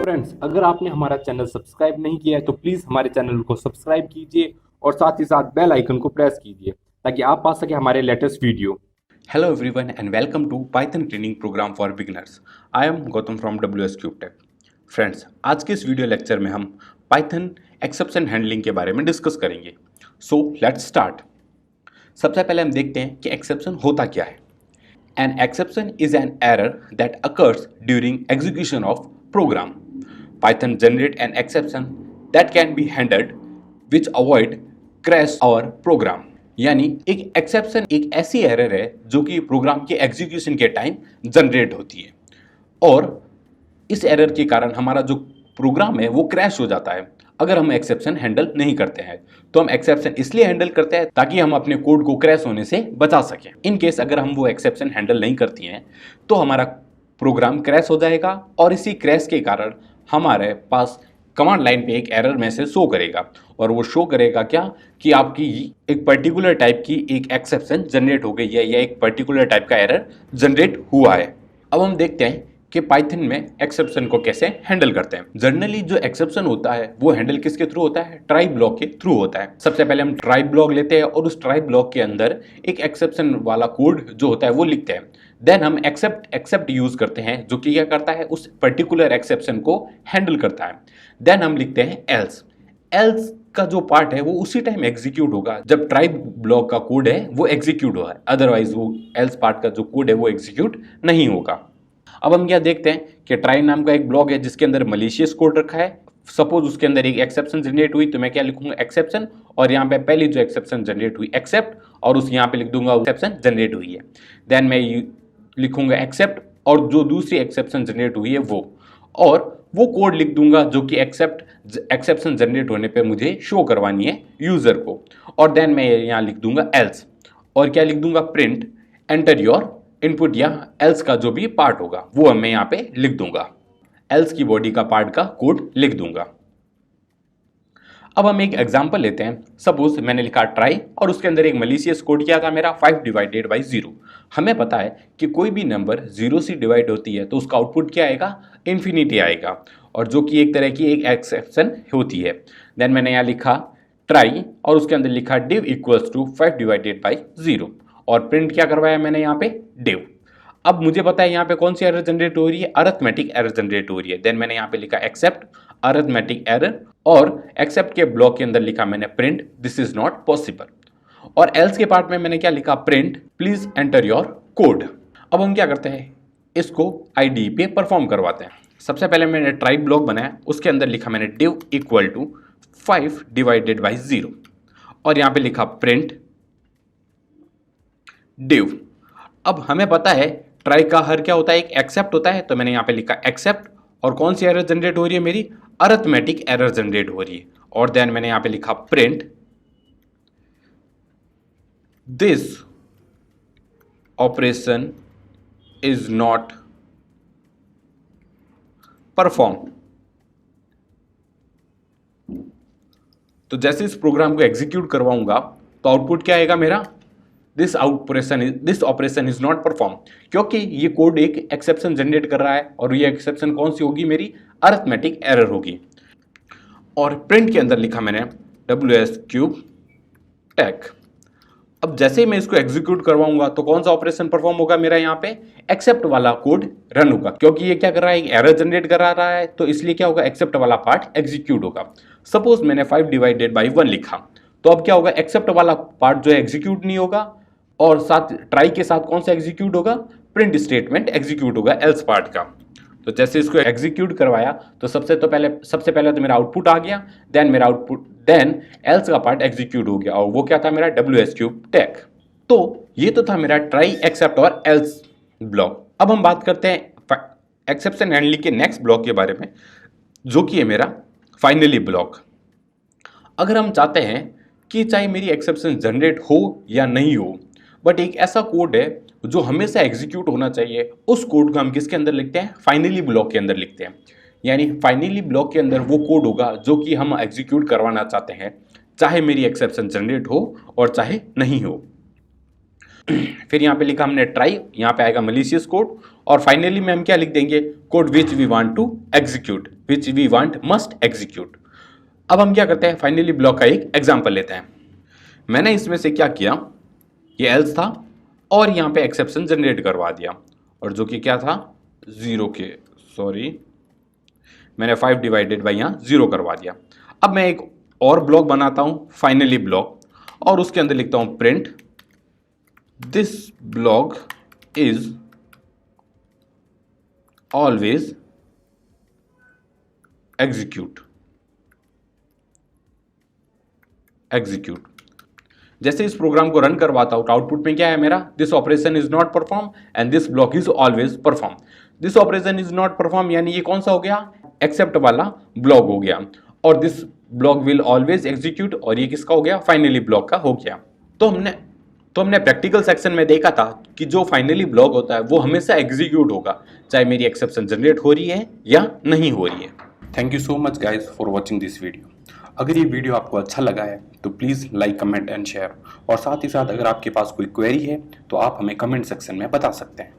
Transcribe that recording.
Friends, अगर आपने हमारा चैनल सब्सक्राइब नहीं किया है तो प्लीज़ हमारे चैनल को सब्सक्राइब कीजिए और साथ ही साथ बेल आइकन को प्रेस कीजिए ताकि आप पा सके हमारे latest video. Hello everyone and welcome to Python Training Program for Beginners. I am Gautam from WS Cube Tech. Friends, आज के इस वीडियो लेक्चर में हम पाइथन एक्सेप्शन हैंडलिंग के बारे में डिस्कस करेंगे। So let's start. सबसे पहले हम देखते हैं कि एक्सेप्शन होता क्या है। An exception is an error that occurs during execution of program. Python generate an exception that can be handled which avoid crash और प्रोग्राम. यानी एक एक्सेप्शन एक ऐसी एरर है जो कि प्रोग्राम के एग्जीक्यूशन के टाइम जनरेट होती है और इस एरर के कारण हमारा जो प्रोग्राम है वो क्रैश हो जाता है अगर हम एक्सेप्शन हैंडल नहीं करते हैं। तो हम एक्सेप्शन इसलिए हैंडल करते हैं ताकि हम अपने कोड को क्रैश होने से बचा सकें। इन केस अगर हम वो एक्सेप्शन हैंडल नहीं करती हैं तो हमारा प्रोग्राम क्रैश हो जाएगा और इसी क्रैश के कारण हमारे पास कमांड लाइन पे एक एरर मैसेज शो करेगा और वो शो करेगा क्या कि आपकी एक पर्टिकुलर टाइप की एक एक्सेप्शन जनरेट हो गई है या एक पर्टिकुलर टाइप का एरर जनरेट हुआ है। अब हम देखते हैं कि पाइथन में एक्सेप्शन को कैसे हैंडल करते हैं। जनरली जो एक्सेप्शन होता है वो हैंडल किसके थ्रू होता है? ट्राई ब्लॉक के थ्रू होता है। सबसे पहले हम ट्राई ब्लॉक लेते हैं और उस ट्राई ब्लॉक के अंदर एक एक्सेप्शन वाला कोड जो होता है वो लिखते हैं। देन हम एक्सेप्ट यूज करते हैं जो कि क्या करता है, उस पर्टिकुलर एक्सेप्शन को हैंडल करता है। देन हम लिखते हैं एल्स। एल्स का जो पार्ट है वो उसी टाइम एग्जीक्यूट होगा जब ट्राई ब्लॉक का कोड है वो एग्जीक्यूट हुआ है, अदरवाइज वो एल्स पार्ट का जो कोड है वो एग्जीक्यूट नहीं होगा। अब हम क्या देखते हैं कि ट्राई नाम का एक ब्लॉक है जिसके अंदर मलिशियस कोड रखा है। सपोज उसके अंदर एक एक्सेप्शन जनरेट हुई तो मैं क्या लिखूंगा, एक्सेप्शन, और यहाँ पे पहली जो एक्सेप्शन जनरेट हुई एक्सेप्ट, और उस यहाँ पे लिख दूंगा एक्सेप्शन जनरेट हुई है। देन मैं लिखूंगा एक्सेप्ट और जो दूसरी एक्सेप्शन जनरेट हुई है वो कोड लिख दूंगा जो कि एक्सेप्शन जनरेट होने पे मुझे शो करवानी है यूजर को। और देन मैं यहाँ लिख दूंगा एल्स और क्या लिख दूंगा, प्रिंट एंटर योर इनपुट, या एल्स का जो भी पार्ट होगा वो मैं यहाँ पे लिख दूंगा, एल्स की बॉडी का पार्ट का कोड लिख दूंगा। अब हम एक एग्जांपल लेते हैं। सपोज मैंने लिखा ट्राई और उसके अंदर एक मलिशियस कोड किया था मेरा 5 डिवाइडेड बाई 0। हमें पता है कि कोई भी नंबर 0 से डिवाइड होती है तो उसका आउटपुट क्या आएगा, इन्फिनिटी आएगा, और जो कि एक तरह की एक एक्सेप्शन होती है। देन मैंने यहाँ लिखा ट्राई और उसके अंदर लिखा div equals to 5 divided by 0 और प्रिंट क्या करवाया मैंने यहाँ पे, डिव। अब मुझे पता है यहाँ पे कौन सी एरर जनरेट हो रही है, अरिथमेटिक एरर जनरेट हो रही है। देन मैंने यहाँ पे लिखा एक्सेप्ट अरिथमेटिक एरर और एक्सेप्ट के ब्लॉक के अंदर लिखा मैंने print this is not possible, और एल्स के पार्ट में मैंने क्या लिखा, print please enter your code. अब हम क्या करते हैं, इसको आईडी पे परफॉर्म करवाते हैं। सबसे पहले मैंने ट्राई ब्लॉक बनाया, उसके अंदर लिखा मैंने div equal to 5 divided by 0 और यहाँ पे लिखा प्रिंट डिव। अब हमें पता है ट्राई का हर क्या होता है, एक एक्सेप्ट होता है, तो मैंने यहाँ पे लिखा एक्सेप्ट और कौन सी एरर जनरेट हो रही है मेरी, अरिथमेटिक एरर जनरेट हो रही है। और देन मैंने यहाँ पे लिखा print this operation is not perform. तो जैसे इस प्रोग्राम को एग्जीक्यूट करवाऊंगा तो आउटपुट क्या आएगा मेरा, this operation is not perform, क्योंकि ये कोड एक एक्सेप्शन जनरेट कर रहा है और ये एक्सेप्शन कौन सी होगी, मेरी अरिथमेटिक एरर होगी। और प्रिंट के अंदर लिखा मैंने WS क्यूब टेक। अब जैसे ही मैं इसको एग्जीक्यूट करवाऊंगा तो कौन सा ऑपरेशन परफॉर्म होगा मेरा, यहाँ पे एक्सेप्ट वाला कोड रन होगा, क्योंकि ये क्या कर रहा है, एक एरर जनरेट कर रहा है, तो इसलिए क्या होगा, एक्सेप्ट वाला पार्ट एग्जीक्यूट होगा। सपोज मैंने 5 डिवाइडेड बाई 1 लिखा तो अब क्या होगा, एक्सेप्ट वाला पार्ट जो है एग्जीक्यूट नहीं होगा और साथ ट्राई के साथ कौन सा एग्जीक्यूट होगा, प्रिंट स्टेटमेंट एग्जीक्यूट होगा एल्स पार्ट का। तो जैसे इसको एग्जीक्यूट करवाया तो सबसे पहले तो मेरा आउटपुट आ गया, देन एल्स का पार्ट एग्जीक्यूट हो गया और वो क्या था मेरा, WS क्यूब टेक। तो ये तो था मेरा ट्राई एक्सेप्ट और एल्स ब्लॉक। अब हम बात करते हैं एक्सेप्शन हैंडलिंग के नेक्स्ट ब्लॉक के बारे में जो कि है मेरा फाइनली ब्लॉक। अगर हम चाहते हैं कि चाहे मेरी एक्सेप्शन जनरेट हो या नहीं हो, बट एक ऐसा कोड है जो हमेशा एग्जीक्यूट होना चाहिए, उस कोड को हम किसके अंदर लिखते हैं, फाइनली ब्लॉक के अंदर लिखते हैं। यानी फाइनली ब्लॉक के अंदर वो कोड होगा जो कि हम एग्जीक्यूट करवाना चाहते हैं, चाहे मेरी एक्सेप्शन जनरेट हो और चाहे नहीं हो। फिर यहाँ पे लिखा हमने ट्राई, यहाँ पे आएगा मलिशियस कोड, और फाइनली में हम क्या लिख देंगे, code which we want to execute, which we want must execute. अब हम क्या करते हैं, फाइनली ब्लॉक का एक एग्जांपल लेते हैं। मैंने इसमें से क्या किया, ये एल्स था और यहाँ पे एक्सेप्शन जनरेट करवा दिया, और जो कि क्या था 0 के, सॉरी मैंने 5 डिवाइडेड बाई यहाँ 0 करवा दिया। अब मैं एक और ब्लॉक बनाता हूँ, फाइनली ब्लॉक, और उसके अंदर लिखता हूँ print this block is always execute. जैसे इस प्रोग्राम को रन करवाता हूं तो आउटपुट में क्या है मेरा, this operation is not perform and this block is always perform. This operation is not perform यानी ये कौन सा हो गया, एक्सेप्ट वाला ब्लॉक हो गया, और this block will always execute, और ये किसका हो गया, फाइनली ब्लॉक का हो गया। तो हमने प्रैक्टिकल सेक्शन में देखा था कि जो फाइनली ब्लॉक होता है वो हमेशा एग्जीक्यूट होगा, चाहे मेरी एक्सेप्शन जनरेट हो रही है या नहीं हो रही है। Thank you so much guys for watching this video. अगर ये वीडियो आपको अच्छा लगा है तो please like, comment and share, और साथ ही साथ अगर आपके पास कोई क्वेरी है तो आप हमें कमेंट सेक्शन में बता सकते हैं।